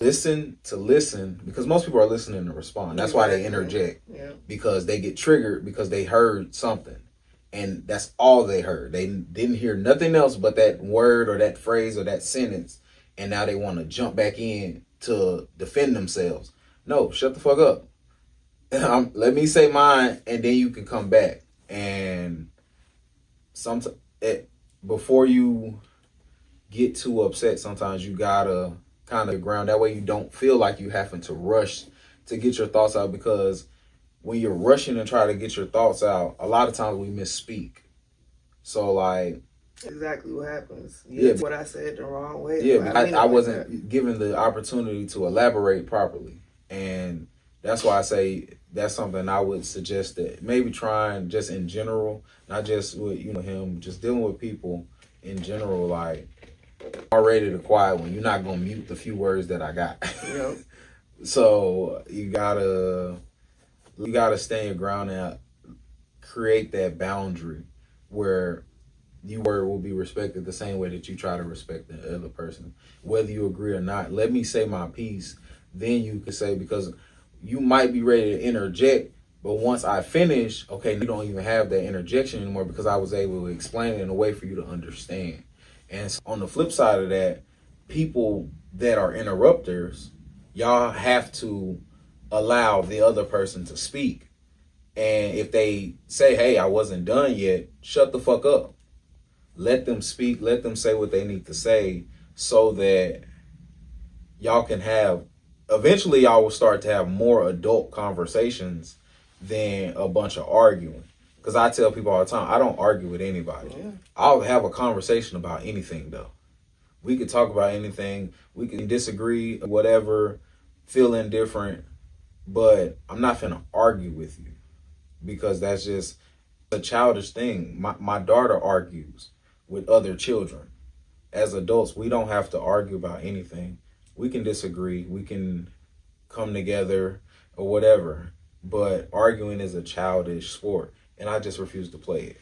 listen, because most people are listening to respond. That's why they interject, because they get triggered because they heard something, and that's all they heard. They didn't hear nothing else but that word or that phrase or that sentence, and now they want to jump back in to defend themselves. No, shut the fuck up. Let me say mine, and then you can come back. And before you get too upset, sometimes you gotta kind of ground. That way you don't feel like you having to rush to get your thoughts out, because when you're rushing and try to get your thoughts out, a lot of times we misspeak. So like, exactly what happens. Yeah, what I said the wrong way. Yeah, I wasn't given the opportunity to elaborate properly, and that's why I say that's something I would suggest that maybe trying just in general, not just with him, just dealing with people in general. Like, already the quiet one. You're not gonna mute the few words that I got. Yep. So you gotta stand your ground and create that boundary where your word will be respected the same way that you try to respect the other person, whether you agree or not. Let me say my piece, then you can say, because you might be ready to interject, but once I finish, okay, you don't even have that interjection anymore, because I was able to explain it in a way for you to understand. And so on the flip side of that, people that are interrupters, y'all have to allow the other person to speak. And if they say, hey, I wasn't done yet, shut the fuck up. Let them speak. Let them say what they need to say, so that y'all can have, eventually y'all will start to have more adult conversations than a bunch of arguing. Because I tell people all the time, I don't argue with anybody. Yeah. I'll have a conversation about anything, though. We could talk about anything. We can disagree, whatever, feel indifferent. But I'm not finna argue with you, because that's just a childish thing. My daughter argues with other children. As adults, we don't have to argue about anything. We can disagree. We can come together or whatever. But arguing is a childish sport, and I just refuse to play it.